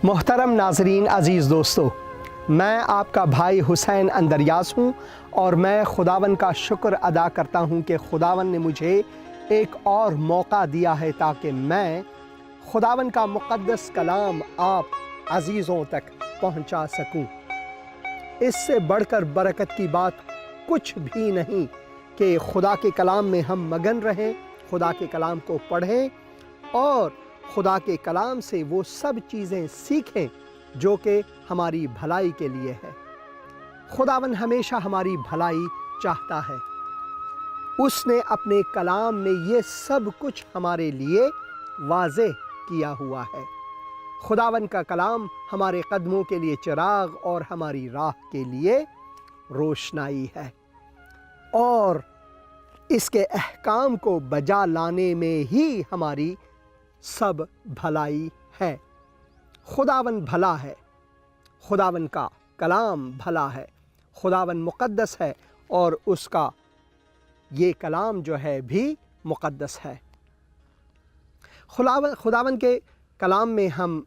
محترم ناظرین، عزیز دوستو، میں آپ کا بھائی حسین اندریاس ہوں اور میں خداوند کا شکر ادا کرتا ہوں کہ خداوند نے مجھے ایک اور موقع دیا ہے تاکہ میں خداوند کا مقدس کلام آپ عزیزوں تک پہنچا سکوں۔ اس سے بڑھ کر برکت کی بات کچھ بھی نہیں کہ خدا کے کلام میں ہم مگن رہیں، خدا کے کلام کو پڑھیں اور خدا کے کلام سے وہ سب چیزیں سیکھیں جو کہ ہماری بھلائی کے لیے ہے۔ خداوند ہمیشہ ہماری بھلائی چاہتا ہے۔ اس نے اپنے کلام میں یہ سب کچھ ہمارے لیے واضح کیا ہوا ہے۔ خداوند کا کلام ہمارے قدموں کے لیے چراغ اور ہماری راہ کے لیے روشنائی ہے، اور اس کے احکام کو بجا لانے میں ہی ہماری سب بھلائی ہے۔ خداوند بھلا ہے، خداوند کا کلام بھلا ہے، خداوند مقدس ہے اور اس کا یہ کلام جو ہے بھی مقدس ہے۔ خداوند کے کلام میں ہم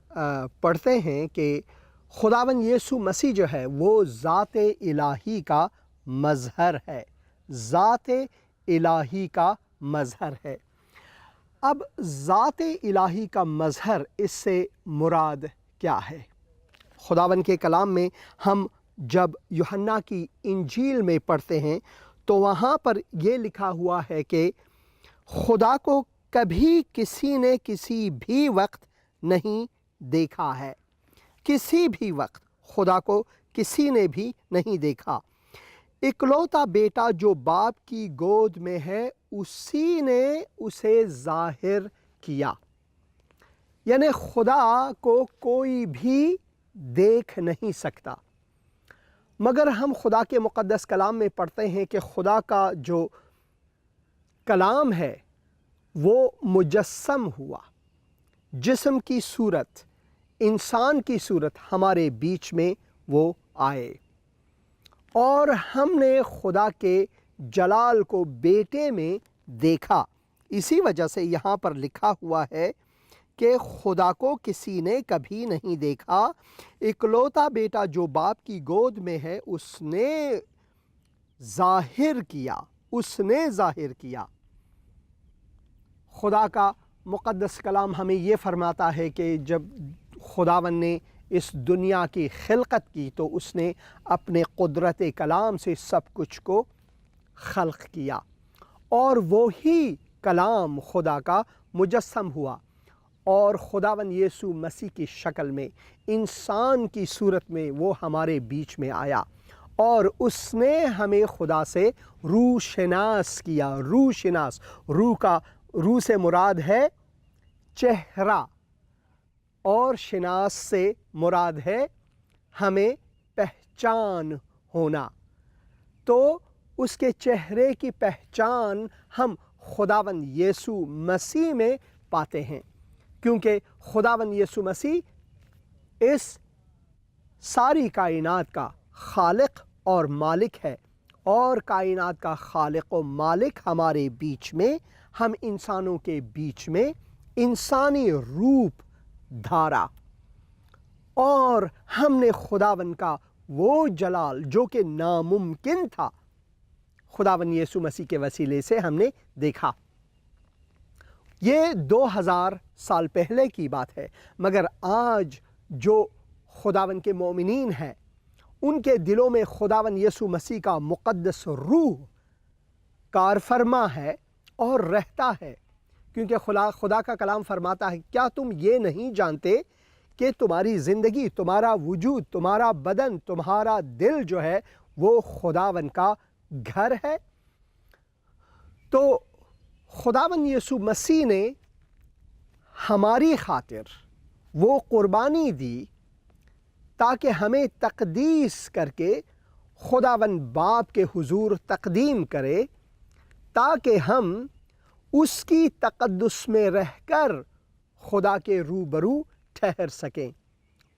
پڑھتے ہیں کہ خداوند یسوع مسیح جو ہے وہ ذات الہی کا مظہر ہے، ذات الہی کا مظہر ہے۔ اب ذات الہی کا مظہر، اس سے مراد کیا ہے؟ خداوند کے کلام میں ہم جب یوحنا کی انجیل میں پڑھتے ہیں تو وہاں پر یہ لکھا ہوا ہے کہ خدا کو کبھی کسی نے کسی بھی وقت نہیں دیکھا ہے، کسی بھی وقت خدا کو کسی نے بھی نہیں دیکھا۔ اکلوتا بیٹا جو باپ کی گود میں ہے اسی نے اسے ظاہر کیا، یعنی خدا کو کوئی بھی دیکھ نہیں سکتا، مگر ہم خدا کے مقدس کلام میں پڑھتے ہیں کہ خدا کا جو کلام ہے وہ مجسم ہوا، جسم کی صورت، انسان کی صورت ہمارے بیچ میں وہ آئے، اور ہم نے خدا کے جلال کو بیٹے میں دیکھا۔ اسی وجہ سے یہاں پر لکھا ہوا ہے کہ خدا کو کسی نے کبھی نہیں دیکھا، اکلوتا بیٹا جو باپ کی گود میں ہے اس نے ظاہر کیا، اس نے ظاہر کیا۔ خدا کا مقدس کلام ہمیں یہ فرماتا ہے کہ جب خداوند نے اس دنیا کی خلقت کی تو اس نے اپنے قدرت کلام سے سب کچھ کو خلق کیا، اور وہی کلام خدا کا مجسم ہوا اور خداوند یسوع مسیح کی شکل میں، انسان کی صورت میں وہ ہمارے بیچ میں آیا، اور اس نے ہمیں خدا سے روح شناس کیا۔ روح شناس، روح سے مراد ہے چہرہ، اور شناس سے مراد ہے ہمیں پہچان ہونا۔ تو اس کے چہرے کی پہچان ہم خداوند یسوع مسیح میں پاتے ہیں، کیونکہ خداوند یسوع مسیح اس ساری کائنات کا خالق اور مالک ہے، اور کائنات کا خالق و مالک ہمارے بیچ میں، ہم انسانوں کے بیچ میں انسانی روپ دھارا، اور ہم نے خداوند کا وہ جلال جو کہ ناممکن تھا خداوند یسوع مسیح کے وسیلے سے ہم نے دیکھا۔ یہ 2000 سال پہلے کی بات ہے، مگر آج جو خداوند کے مومنین ہیں ان کے دلوں میں خداوند یسوع مسیح کا مقدس روح کار فرما ہے اور رہتا ہے، کیونکہ خدا کا کلام فرماتا ہے، کیا تم یہ نہیں جانتے کہ تمہاری زندگی، تمہارا وجود، تمہارا بدن، تمہارا دل جو ہے وہ خداوند کا گھر ہے؟ تو خداوند یسوع مسیح نے ہماری خاطر وہ قربانی دی تاکہ ہمیں تقدیس کر کے خداوند باپ کے حضور تقدیم کرے، تاکہ ہم اس کی تقدس میں رہ کر خدا کے روبرو ٹھہر سکیں۔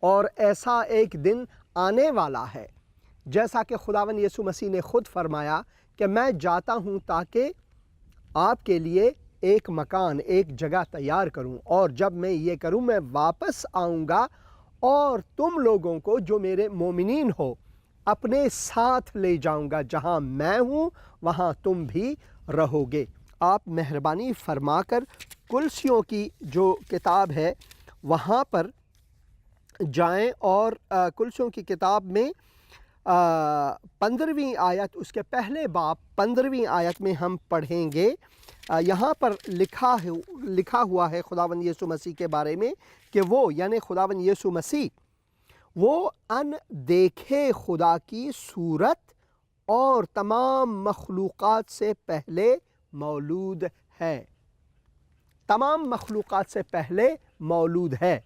اور ایسا ایک دن آنے والا ہے، جیسا کہ خداوند یسوع مسیح نے خود فرمایا کہ میں جاتا ہوں تاکہ آپ کے لیے ایک مکان، ایک جگہ تیار کروں، اور جب میں یہ کروں میں واپس آؤں گا اور تم لوگوں کو جو میرے مومنین ہو اپنے ساتھ لے جاؤں گا، جہاں میں ہوں وہاں تم بھی رہو گے۔ آپ مہربانی فرما کر کلسیوں کی جو کتاب ہے وہاں پر جائیں، اور کلسیوں کی کتاب میں 15ویں آیت، اس کے پہلے باب 15ویں آیت میں ہم پڑھیں گے۔ یہاں پر لکھا ہوا ہے خداوند یسوع مسیح کے بارے میں کہ وہ یعنی خداوند یسوع مسیح وہ ان دیکھے خدا کی صورت اور تمام مخلوقات سے پہلے مولود ہے۔ تمام مخلوقات سے پہلے مولود ہے،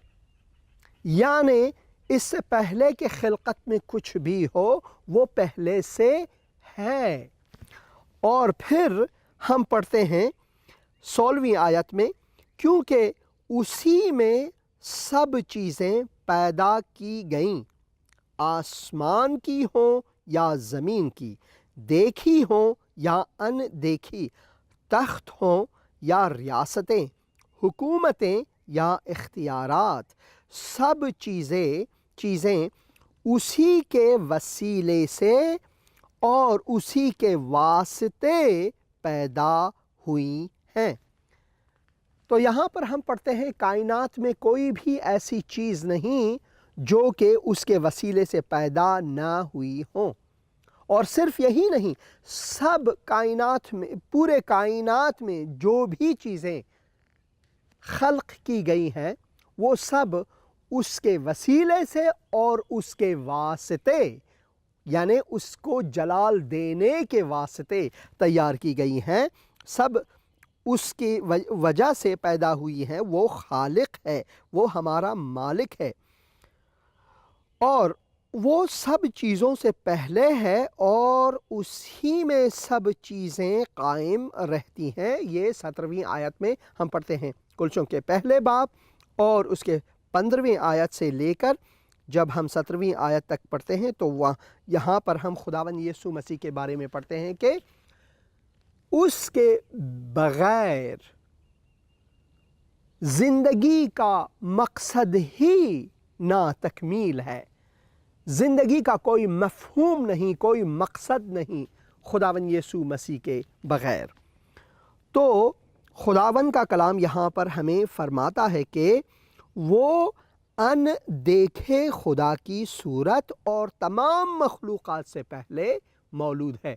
یعنی اس سے پہلے کہ خلقت میں کچھ بھی ہو وہ پہلے سے ہے۔ اور پھر ہم پڑھتے ہیں 16ویں آیت میں، کیونکہ اسی میں سب چیزیں پیدا کی گئیں، آسمان کی ہوں یا زمین کی، دیکھی ہوں یا ان دیکھی، تخت ہوں یا ریاستیں، حکومتیں یا اختیارات، سب چیزیں اسی کے وسیلے سے اور اسی کے واسطے پیدا ہوئی ہیں۔ تو یہاں پر ہم پڑھتے ہیں کائنات میں کوئی بھی ایسی چیز نہیں جو کہ اس کے وسیلے سے پیدا نہ ہوئی ہوں۔ اور صرف یہی نہیں، سب کائنات میں، پورے کائنات میں جو بھی چیزیں خلق کی گئی ہیں وہ سب اس کے وسیلے سے اور اس کے واسطے یعنی اس کو جلال دینے کے واسطے تیار کی گئی ہیں، سب اس کی وجہ سے پیدا ہوئی ہیں۔ وہ خالق ہے، وہ ہمارا مالک ہے، اور وہ سب چیزوں سے پہلے ہے اور اسی میں سب چیزیں قائم رہتی ہیں۔ یہ 17ویں آیت میں ہم پڑھتے ہیں کلسیوں کے پہلے باب، اور اس کے 15ویں آیت سے لے کر جب ہم 17ویں آیت تک پڑھتے ہیں تو یہاں پر ہم خداوند یسوع مسیح کے بارے میں پڑھتے ہیں کہ اس کے بغیر زندگی کا مقصد ہی ناتکمیل ہے۔ زندگی کا کوئی مفہوم نہیں، کوئی مقصد نہیں خداوند یسوع مسیح کے بغیر۔ تو خداوند کا کلام یہاں پر ہمیں فرماتا ہے کہ وہ ان دیکھے خدا کی صورت اور تمام مخلوقات سے پہلے مولود ہے۔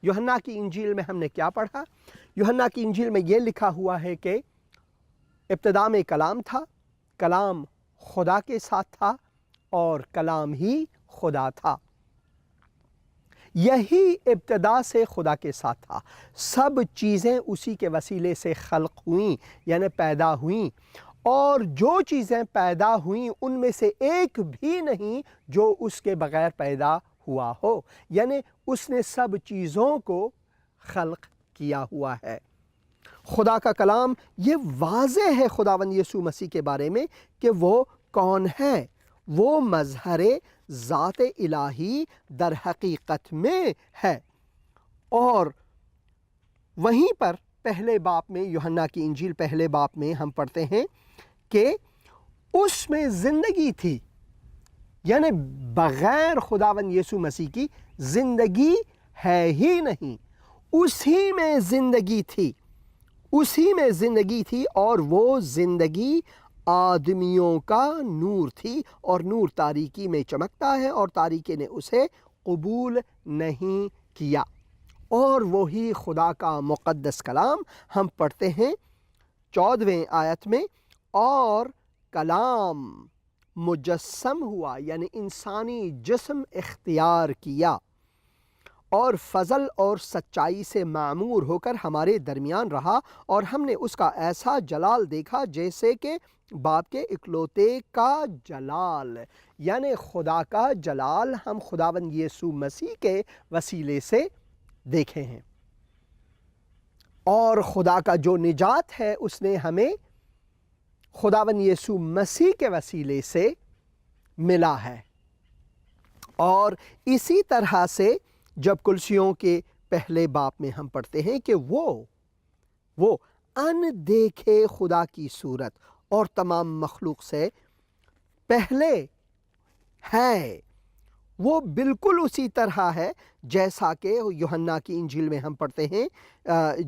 یوحنا کی انجیل میں ہم نے کیا پڑھا؟ یوحنا کی انجیل میں یہ لکھا ہوا ہے کہ ابتدا میں کلام تھا، کلام خدا کے ساتھ تھا اور کلام ہی خدا تھا۔ یہی ابتدا سے خدا کے ساتھ تھا، سب چیزیں اسی کے وسیلے سے خلق ہوئیں یعنی پیدا ہوئیں، اور جو چیزیں پیدا ہوئیں ان میں سے ایک بھی نہیں جو اس کے بغیر پیدا ہوا ہو، یعنی اس نے سب چیزوں کو خلق کیا ہوا ہے۔ خدا کا کلام یہ واضح ہے خداوند یسوع مسیح کے بارے میں کہ وہ کون ہے۔ وہ مظہر ذات الہی در حقیقت میں ہے، اور وہیں پر پہلے باب میں، یوحنا کی انجیل پہلے باب میں ہم پڑھتے ہیں کہ اس میں زندگی تھی، یعنی بغیر خداوند یسوع مسیح کی زندگی ہے ہی نہیں، اسی میں زندگی تھی، اسی میں زندگی تھی، اور وہ زندگی آدمیوں کا نور تھی، اور نور تاریکی میں چمکتا ہے اور تاریکی نے اسے قبول نہیں کیا۔ اور وہی خدا کا مقدس کلام ہم پڑھتے ہیں 14ویں آیت میں، اور کلام مجسم ہوا یعنی انسانی جسم اختیار کیا، اور فضل اور سچائی سے معمور ہو کر ہمارے درمیان رہا، اور ہم نے اس کا ایسا جلال دیکھا جیسے کہ باپ کے اکلوتے کا جلال، یعنی خدا کا جلال ہم خداوند یسوع مسیح کے وسیلے سے دیکھے ہیں، اور خدا کا جو نجات ہے اس نے ہمیں خداوند یسوع مسیح کے وسیلے سے ملا ہے۔ اور اسی طرح سے جب کلسیوں کے پہلے باب میں ہم پڑھتے ہیں کہ وہ ان دیکھے خدا کی صورت اور تمام مخلوق سے پہلے ہے وہ بالکل اسی طرح ہے جیسا کہ یوحنا کی انجیل میں ہم پڑھتے ہیں،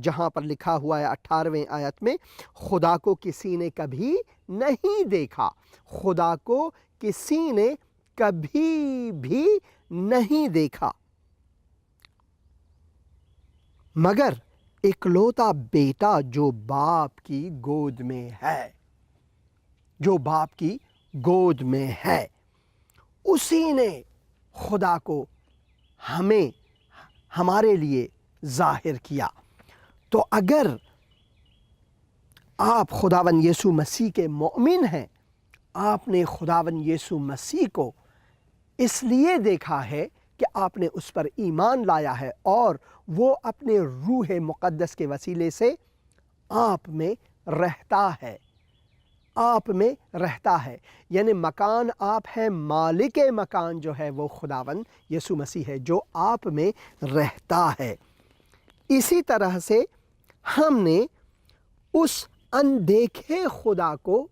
جہاں پر لکھا ہوا ہے 18ویں آیت میں، خدا کو کسی نے کبھی نہیں دیکھا، خدا کو کسی نے کبھی بھی نہیں دیکھا، مگر اکلوتا بیٹا جو باپ کی گود میں ہے، جو باپ کی گود میں ہے، اسی نے خدا کو ہمارے لیے ظاہر کیا۔ تو اگر آپ خداوند یسوع مسیح کے مومن ہیں، آپ نے خداوند یسوع مسیح کو اس لیے دیکھا ہے کہ آپ نے اس پر ایمان لایا ہے، اور وہ اپنے روح مقدس کے وسیلے سے آپ میں رہتا ہے، آپ میں رہتا ہے، یعنی مکان آپ ہیں، مالک مکان جو ہے وہ خداوند یسوع مسیح ہے جو آپ میں رہتا ہے۔ اسی طرح سے ہم نے اس اندیکھے خدا کو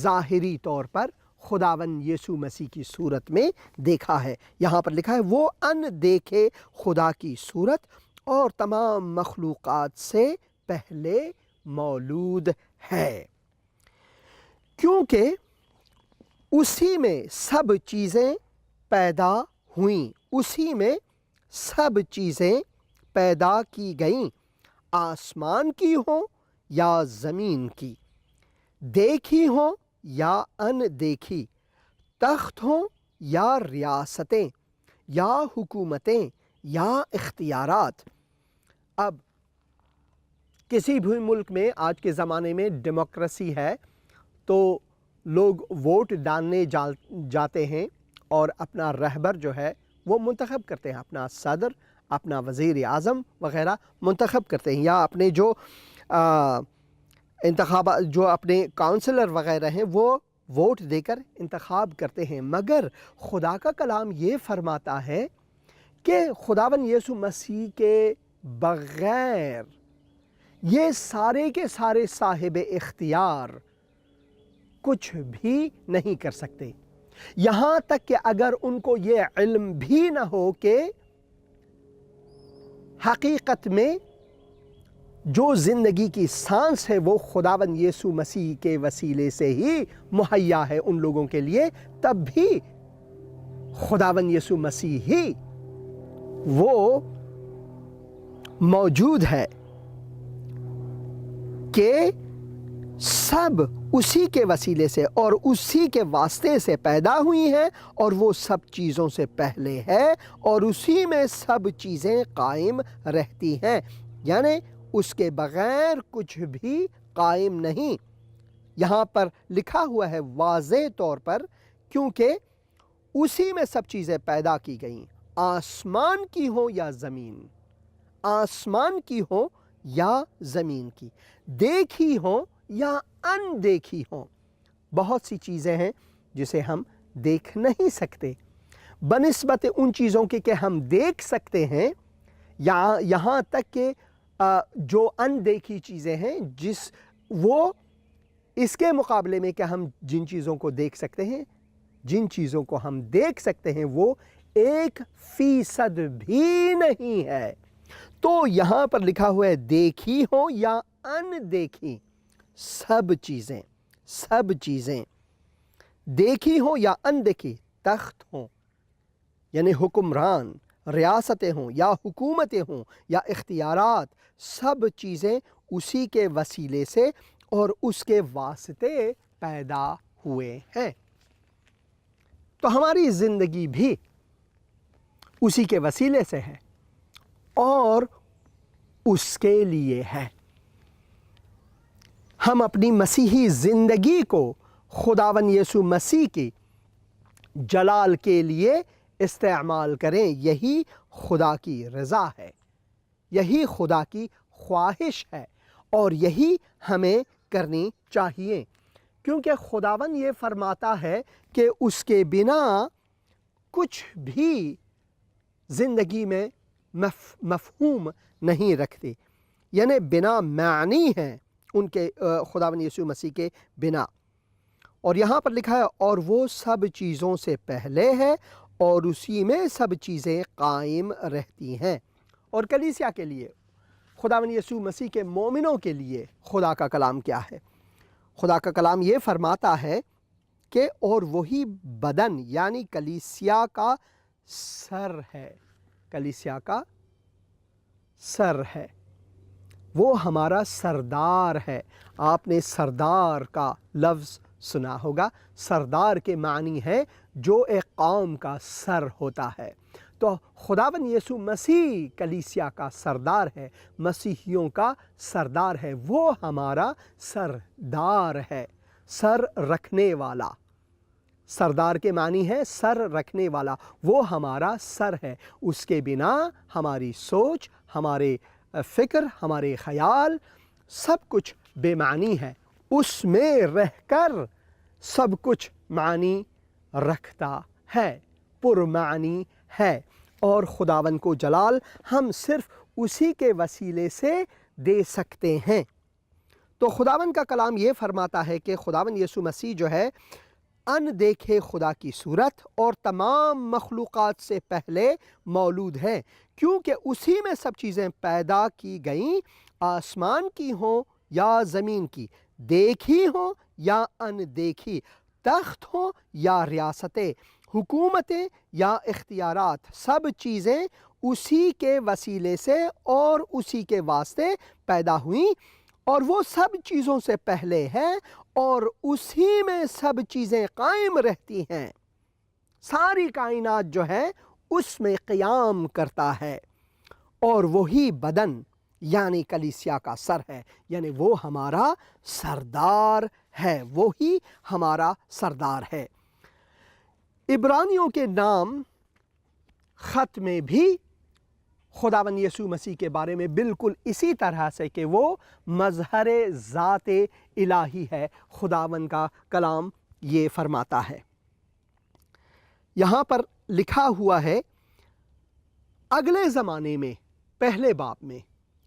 ظاہری طور پر خداوند یسوع مسیح کی صورت میں دیکھا ہے۔ یہاں پر لکھا ہے وہ اندیکھے خدا کی صورت اور تمام مخلوقات سے پہلے مولود ہے، کیونکہ اسی میں سب چیزیں پیدا ہوئیں، اسی میں سب چیزیں پیدا کی گئیں، آسمان کی ہوں یا زمین کی، دیکھی ہوں یا ان دیکھی، تخت ہوں یا ریاستیں یا حکومتیں یا اختیارات۔ اب کسی بھی ملک میں آج کے زمانے میں ڈیموکریسی ہے تو لوگ ووٹ ڈالنے جاتے ہیں اور اپنا رہبر جو ہے وہ منتخب کرتے ہیں، اپنا صدر، اپنا وزیر اعظم وغیرہ منتخب کرتے ہیں، یا اپنے جو انتخابات جو اپنے کاؤنسلر وغیرہ ہیں وہ ووٹ دے کر انتخاب کرتے ہیں۔ مگر خدا کا کلام یہ فرماتا ہے کہ خداوند یسوع مسیح کے بغیر یہ سارے کے سارے صاحب اختیار کچھ بھی نہیں کر سکتے، یہاں تک کہ اگر ان کو یہ علم بھی نہ ہو کہ حقیقت میں جو زندگی کی سانس ہے وہ خداوند یسوع مسیح کے وسیلے سے ہی مہیا ہے ان لوگوں کے لیے، تب بھی خداوند یسوع مسیح ہی وہ موجود ہے کہ سب اسی کے وسیلے سے اور اسی کے واسطے سے پیدا ہوئی ہیں، اور وہ سب چیزوں سے پہلے ہے اور اسی میں سب چیزیں قائم رہتی ہیں، یعنی اس کے بغیر کچھ بھی قائم نہیں۔ یہاں پر لکھا ہوا ہے واضح طور پر، کیونکہ اسی میں سب چیزیں پیدا کی گئیں، آسمان کی ہوں یا زمین، آسمان کی ہوں یا زمین کی، دیکھی ہوں یا ان دیکھی ہوں۔ بہت سی چیزیں ہیں جسے ہم دیکھ نہیں سکتے، بنسبت ان چیزوں کے کہ ہم دیکھ سکتے ہیں، یہاں تک کہ جو ان دیکھی چیزیں ہیں وہ اس کے مقابلے میں کہ ہم جن چیزوں کو دیکھ سکتے ہیں، جن چیزوں کو ہم دیکھ سکتے ہیں وہ 1% بھی نہیں ہے۔ تو یہاں پر لکھا ہوا ہے دیکھی ہو یا ان دیکھی، سب چیزیں دیکھی ہوں یا ان دیکھی، تخت ہوں یعنی حکمران، ریاستیں ہوں یا حکومتیں ہوں یا اختیارات، سب چیزیں اسی کے وسیلے سے اور اس کے واسطے پیدا ہوئے ہیں۔ تو ہماری زندگی بھی اسی کے وسیلے سے ہے اور اس کے لیے ہے۔ ہم اپنی مسیحی زندگی کو خداوند یسوع مسیح کی جلال کے لیے استعمال کریں، یہی خدا کی رضا ہے، یہی خدا کی خواہش ہے، اور یہی ہمیں کرنی چاہیے، کیونکہ خداوند یہ فرماتا ہے کہ اس کے بنا کچھ بھی زندگی میں مفہوم نہیں رکھتے، یعنی بنا معنی ہیں ان کے، خداوند یسوع مسیح کے بنا۔ اور یہاں پر لکھا ہے اور وہ سب چیزوں سے پہلے ہے اور اسی میں سب چیزیں قائم رہتی ہیں۔ اور کلیسیا کے لیے، خداوند یسوع مسیح کے مومنوں کے لیے خدا کا کلام کیا ہے؟ خدا کا کلام یہ فرماتا ہے کہ اور وہی بدن یعنی کلیسیا کا سر ہے، کلیسیا کا سر ہے، وہ ہمارا سردار ہے۔ آپ نے سردار کا لفظ سنا ہوگا۔ سردار کے معنی ہے جو ایک قوم کا سر ہوتا ہے۔ تو خداوند یسوع مسیح کلیسیا کا سردار ہے، مسیحیوں کا سردار ہے، وہ ہمارا سردار ہے، سر رکھنے والا۔ سردار کے معنی ہے سر رکھنے والا، وہ ہمارا سر ہے۔ اس کے بنا ہماری سوچ، ہمارے فکر، ہمارے خیال سب کچھ بے معنی ہے۔ اس میں رہ کر سب کچھ معنی رکھتا ہے، پرمعنی ہے، اور خداوند کو جلال ہم صرف اسی کے وسیلے سے دے سکتے ہیں۔ تو خداوند کا کلام یہ فرماتا ہے کہ خداوند یسوع مسیح جو ہے ان دیکھے خدا کی صورت اور تمام مخلوقات سے پہلے مولود ہے، کیونکہ اسی میں سب چیزیں پیدا کی گئیں، آسمان کی ہوں یا زمین کی، دیکھی ہوں یا ان دیکھی، تخت ہوں یا ریاستیں، حکومتیں یا اختیارات، سب چیزیں اسی کے وسیلے سے اور اسی کے واسطے پیدا ہوئیں، اور وہ سب چیزوں سے پہلے ہے اور اسی میں سب چیزیں قائم رہتی ہیں۔ ساری کائنات جو ہے اس میں قیام کرتا ہے، اور وہی بدن یعنی کلیسیا کا سر ہے، یعنی وہ ہمارا سردار ہے، وہی ہمارا سردار ہے۔ عبرانیوں کے نام خط میں بھی خداوند یسوع مسیح کے بارے میں بالکل اسی طرح سے کہ وہ مظہر ذات الہی ہے، خداوند کا کلام یہ فرماتا ہے۔ یہاں پر لکھا ہوا ہے اگلے زمانے میں، پہلے باب میں،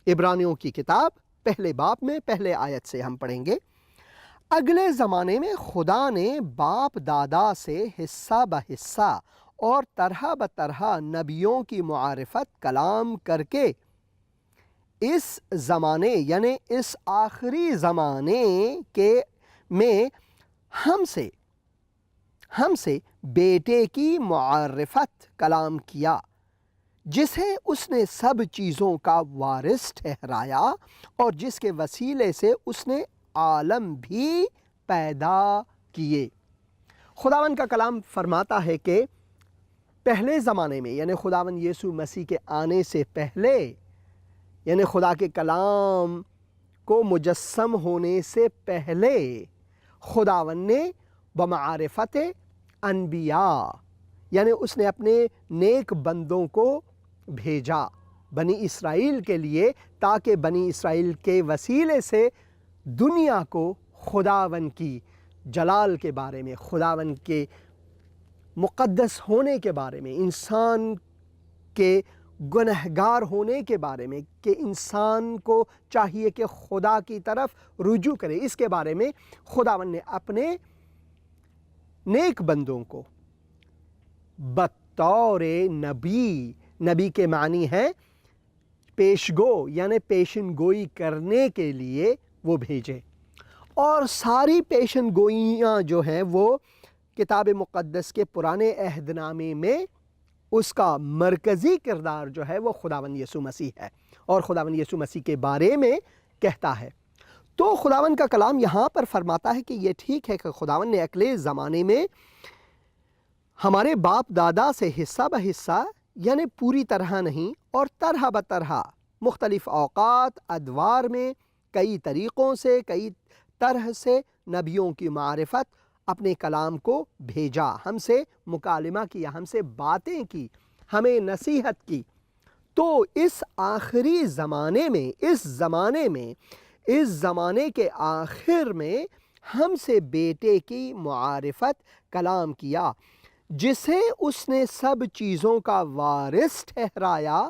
عبرانیوں کی کتاب پہلے باب میں پہلے آیت سے ہم پڑھیں گے، اگلے زمانے میں خدا نے باپ دادا سے حصہ بحصہ اور طرح بطرح نبیوں کی معرفت کلام کر کے اس زمانے یعنی اس آخری زمانے میں ہم سے بیٹے کی معرفت کلام کیا، جسے اس نے سب چیزوں کا وارث ٹھہرایا اور جس کے وسیلے سے اس نے عالم بھی پیدا کیے۔ خداوند کا کلام فرماتا ہے کہ پہلے زمانے میں یعنی خداوند یسوع مسیح کے آنے سے پہلے، یعنی خدا کے کلام کو مجسم ہونے سے پہلے، خداوند نے بمعرفت انبیاء یعنی اس نے اپنے نیک بندوں کو بھیجا بنی اسرائیل کے لیے، تاکہ بنی اسرائیل کے وسیلے سے دنیا کو خداوند کی جلال کے بارے میں، خداوند کے مقدس ہونے کے بارے میں، انسان کے گنہگار ہونے کے بارے میں، کہ انسان کو چاہیے کہ خدا کی طرف رجوع کرے، اس کے بارے میں خداوند نے اپنے نیک بندوں کو بطور نبی کے معنی ہے پیشگو یعنی پیشن گوئی کرنے کے لیے وہ بھیجے۔ اور ساری پیشن گوئیاں جو ہیں وہ کتاب مقدس کے پرانے عہد نامے میں اس کا مرکزی کردار جو ہے وہ خداوند یسوع مسیح ہے، اور خداوند یسوع مسیح کے بارے میں کہتا ہے۔ تو خداوند کا کلام یہاں پر فرماتا ہے کہ یہ ٹھیک ہے کہ خداوند نے اگلے زمانے میں ہمارے باپ دادا سے حصہ بحصہ یعنی پوری طرح نہیں اور طرح بطرح مختلف اوقات ادوار میں کئی طریقوں سے کئی طرح سے نبیوں کی معرفت اپنے کلام کو بھیجا، ہم سے مکالمہ کیا، ہم سے باتیں کی، ہمیں نصیحت کی۔ تو اس آخری زمانے میں اس زمانے کے آخر میں ہم سے بیٹے کی معرفت کلام کیا، جسے اس نے سب چیزوں کا وارث ٹھہرایا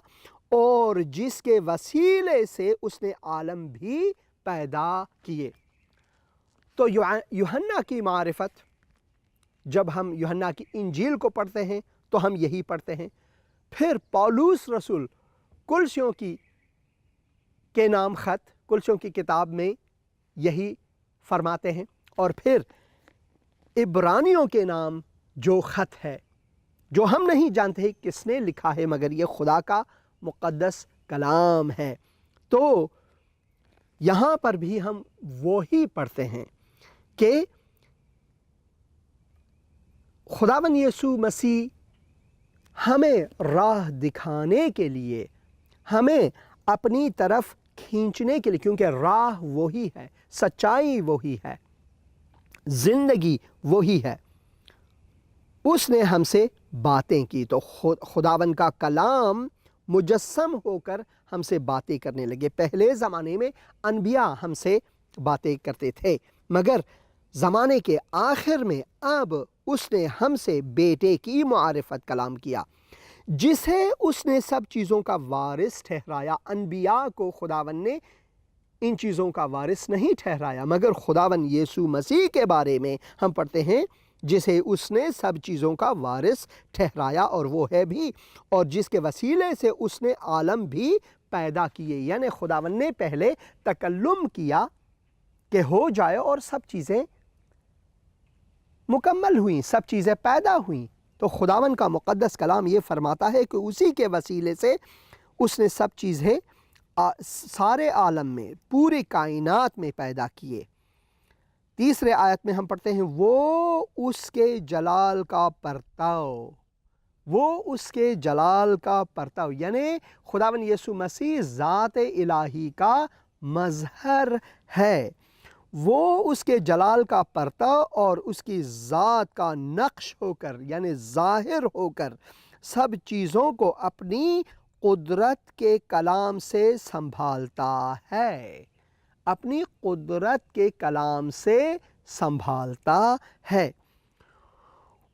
اور جس کے وسیلے سے اس نے عالم بھی پیدا کیے۔ تو یوحنا کی معرفت، جب ہم یوحنا کی انجیل کو پڑھتے ہیں تو ہم یہی پڑھتے ہیں۔ پھر پولس رسول کلسیوں کے نام خط، کلسیوں کی کتاب میں یہی فرماتے ہیں، اور پھر عبرانیوں کے نام جو خط ہے، جو ہم نہیں جانتے کس نے لکھا ہے، مگر یہ خدا کا مقدس کلام ہے۔ تو یہاں پر بھی ہم وہی پڑھتے ہیں کہ خداوند یسوع مسیح ہمیں راہ دکھانے کے لیے، ہمیں اپنی طرف کھینچنے کے لیے، کیونکہ راہ وہی ہے، سچائی وہی ہے، زندگی وہی ہے، اس نے ہم سے باتیں کی۔ تو خداوند کا کلام مجسم ہو کر ہم سے باتیں کرنے لگے۔ پہلے زمانے میں انبیاء ہم سے باتیں کرتے تھے، مگر زمانے کے آخر میں اب اس نے ہم سے بیٹے کی معرفت کلام کیا، جسے اس نے سب چیزوں کا وارث ٹھہرایا۔ انبیاء کو خداوند نے ان چیزوں کا وارث نہیں ٹھہرایا، مگر خداوند یسوع مسیح کے بارے میں ہم پڑھتے ہیں، جسے اس نے سب چیزوں کا وارث ٹھہرایا، اور وہ ہے بھی، اور جس کے وسیلے سے اس نے عالم بھی پیدا کیے۔ یعنی خداوند نے پہلے تکلم کیا کہ ہو جائے، اور سب چیزیں مکمل ہوئیں، سب چیزیں پیدا ہوئیں۔ تو خداوند کا مقدس کلام یہ فرماتا ہے کہ اسی کے وسیلے سے اس نے سب چیزیں سارے عالم میں، پوری کائنات میں پیدا کیے۔ تیسرے آیت میں ہم پڑھتے ہیں، وہ اس کے جلال کا پرتاؤ، وہ اس کے جلال کا پرتاؤ، یعنی خداوند یسوع مسیح ذات الہی کا مظہر ہے۔ وہ اس کے جلال کا پرتاؤ اور اس کی ذات کا نقش ہو کر، یعنی ظاہر ہو کر، سب چیزوں کو اپنی قدرت کے کلام سے سنبھالتا ہے، اپنی قدرت کے کلام سے سنبھالتا ہے۔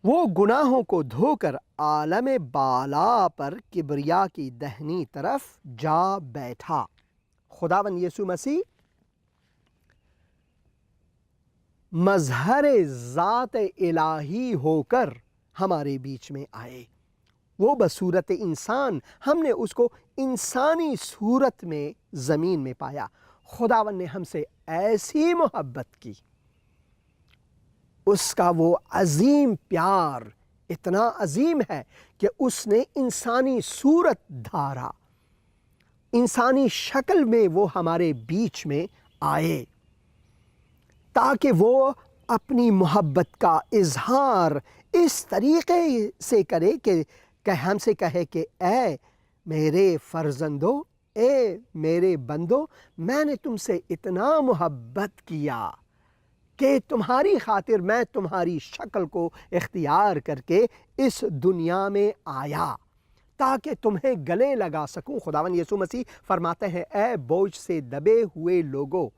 وہ گناہوں کو دھو کر عالم بالا پر کبریا کی دہنی طرف جا بیٹھا۔ خداوند یسوع مسیح مظہر ذات الہی ہو کر ہمارے بیچ میں آئے۔ وہ بصورت انسان، ہم نے اس کو انسانی صورت میں زمین میں پایا۔ خداوند نے ہم سے ایسی محبت کی، اس کا وہ عظیم پیار اتنا عظیم ہے کہ اس نے انسانی صورت دھارا، انسانی شکل میں وہ ہمارے بیچ میں آئے، تاکہ وہ اپنی محبت کا اظہار اس طریقے سے کرے کہ ہم سے کہے کہ اے میرے فرزندو، اے میرے بندو، میں نے تم سے اتنا محبت کیا کہ تمہاری خاطر میں تمہاری شکل کو اختیار کر کے اس دنیا میں آیا تاکہ تمہیں گلے لگا سکوں۔ خداوند یسوع مسیح فرماتے ہیں، اے بوجھ سے دبے ہوئے لوگو،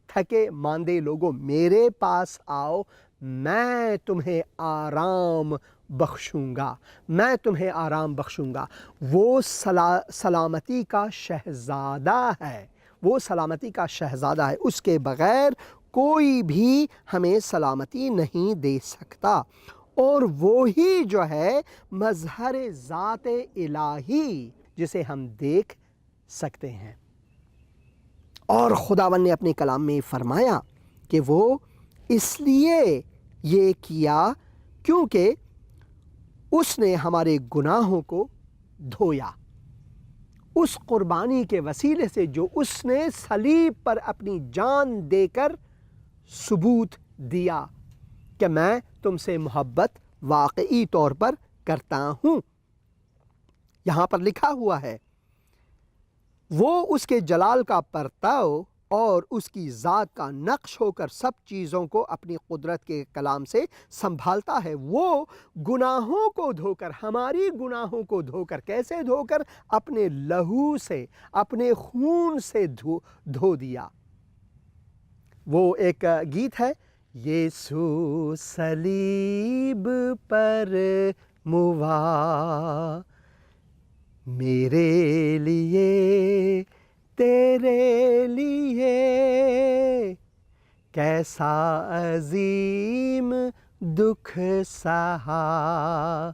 تھکے ماندے لوگو، میرے پاس آؤ، میں تمہیں آرام بخشوں گا، میں تمہیں آرام بخشوں گا۔ وہ سلامتی کا شہزادہ ہے، وہ سلامتی کا شہزادہ ہے، اس کے بغیر کوئی بھی ہمیں سلامتی نہیں دے سکتا، اور وہی جو ہے مظہر ذات الہی جسے ہم دیکھ سکتے ہیں۔ اور خداوند نے اپنے کلام میں فرمایا کہ وہ اس لیے یہ کیا کیونکہ اس نے ہمارے گناہوں کو دھویا، اس قربانی کے وسیلے سے جو اس نے صلیب پر اپنی جان دے کر ثبوت دیا کہ میں تم سے محبت واقعی طور پر کرتا ہوں۔ یہاں پر لکھا ہوا ہے، وہ اس کے جلال کا پرتاؤ اور اس کی ذات کا نقش ہو کر سب چیزوں کو اپنی قدرت کے کلام سے سنبھالتا ہے۔ وہ گناہوں کو دھو کر، ہماری گناہوں کو دھو کر، کیسے دھو کر؟ اپنے لہو سے، اپنے خون سے دھو دیا۔ وہ ایک گیت ہے، یسوع صلیب پر موا، میرے لیے، تیرے لیے، کیسا عظیم دکھ سہا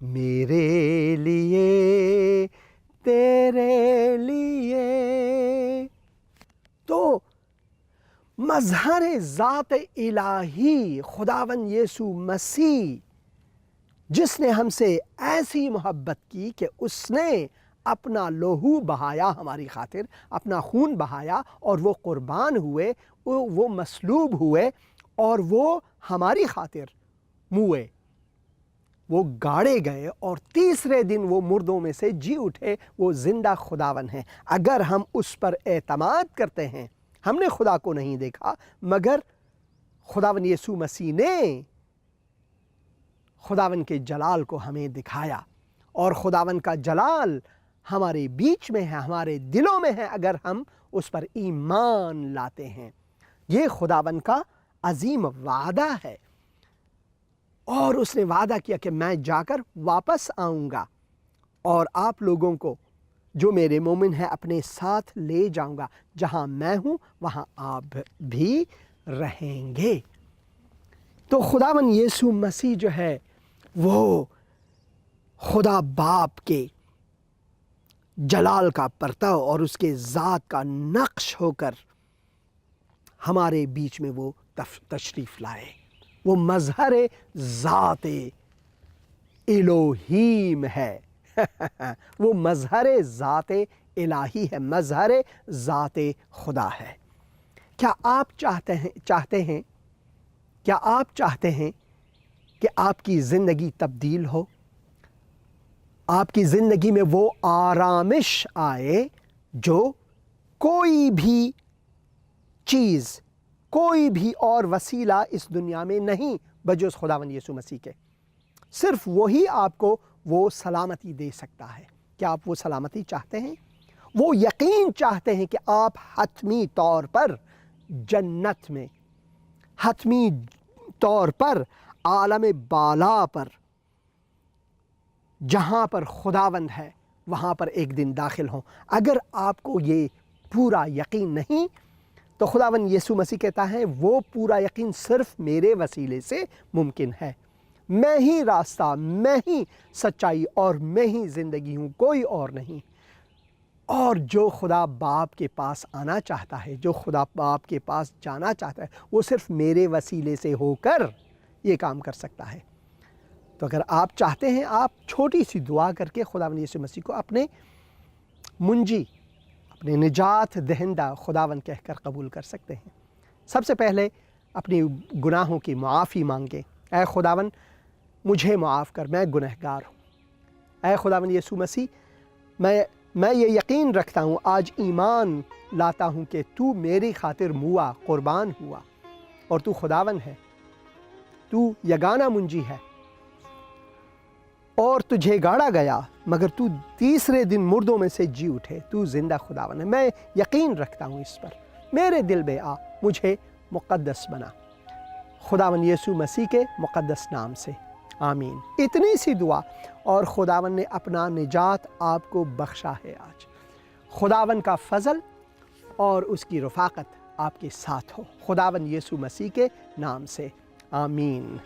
میرے لیے تیرے لیے۔ تو مظہر ذات الہی خداوند یسوع مسیح، جس نے ہم سے ایسی محبت کی کہ اس نے اپنا لہو بہایا ہماری خاطر، اپنا خون بہایا، اور وہ قربان ہوئے، وہ مصلوب ہوئے، اور وہ ہماری خاطر موئے، وہ گاڑے گئے، اور تیسرے دن وہ مردوں میں سے جی اٹھے۔ وہ زندہ خداوند ہیں۔ اگر ہم اس پر اعتماد کرتے ہیں، ہم نے خدا کو نہیں دیکھا مگر خداوند یسوع مسیح نے خداوند کے جلال کو ہمیں دکھایا، اور خداوند کا جلال ہمارے بیچ میں ہے، ہمارے دلوں میں ہے اگر ہم اس پر ایمان لاتے ہیں۔ یہ خداوند کا عظیم وعدہ ہے، اور اس نے وعدہ کیا کہ میں جا کر واپس آؤں گا اور آپ لوگوں کو جو میرے مومن ہیں اپنے ساتھ لے جاؤں گا، جہاں میں ہوں وہاں آپ بھی رہیں گے۔ تو خداوند یسوع مسیح جو ہے وہ خدا باپ کے جلال کا پرتو اور اس کے ذات کا نقش ہو کر ہمارے بیچ میں وہ تشریف لائے۔ وہ مظہر ذات الوہیم ہے وہ مظہر ذات الہی ہے، مظہر ذات خدا ہے۔ کیا آپ چاہتے ہیں کہ آپ کی زندگی تبدیل ہو، آپ کی زندگی میں وہ آرامش آئے جو کوئی بھی چیز، کوئی بھی اور وسیلہ اس دنیا میں نہیں بجز خداوند یسوع مسیح کے؟ صرف وہی آپ کو وہ سلامتی دے سکتا ہے۔ کیا آپ وہ سلامتی چاہتے ہیں؟ وہ یقین چاہتے ہیں کہ آپ حتمی طور پر جنت میں، حتمی طور پر عالم بالا پر، جہاں پر خداوند ہے وہاں پر ایک دن داخل ہوں؟ اگر آپ کو یہ پورا یقین نہیں تو خداوند یسوع مسیح کہتا ہے وہ پورا یقین صرف میرے وسیلے سے ممکن ہے۔ میں ہی راستہ، میں ہی سچائی اور میں ہی زندگی ہوں، کوئی اور نہیں۔ اور جو خدا باپ کے پاس آنا چاہتا ہے، جو خدا باپ کے پاس جانا چاہتا ہے، وہ صرف میرے وسیلے سے ہو کر یہ کام کر سکتا ہے۔ تو اگر آپ چاہتے ہیں، آپ چھوٹی سی دعا کر کے خداوند یسوع مسیح کو اپنے منجی، اپنے نجات دہندہ خداوند کہہ کر قبول کر سکتے ہیں۔ سب سے پہلے اپنی گناہوں کی معافی مانگیں۔ اے خداوند مجھے معاف کر، میں گنہگار ہوں۔ اے خداوند یسوع مسیح، میں یہ یقین رکھتا ہوں، آج ایمان لاتا ہوں کہ تو میری خاطر موا، قربان ہوا، اور تو خداوند ہے، تو یگانہ منجی ہے، اور تجھے گاڑا گیا مگر تو تیسرے دن مردوں میں سے جی اٹھے۔ تو زندہ خداوند ہے، میں یقین رکھتا ہوں اس پر۔ میرے دل میں آ، مجھے مقدس بنا، خداوند یسوع مسیح کے مقدس نام سے، آمین۔ اتنی سی دعا اور خداوند نے اپنا نجات آپ کو بخشا ہے آج۔ خداوند کا فضل اور اس کی رفاقت آپ کے ساتھ ہو، خداوند یسوع مسیح کے نام سے، آمین۔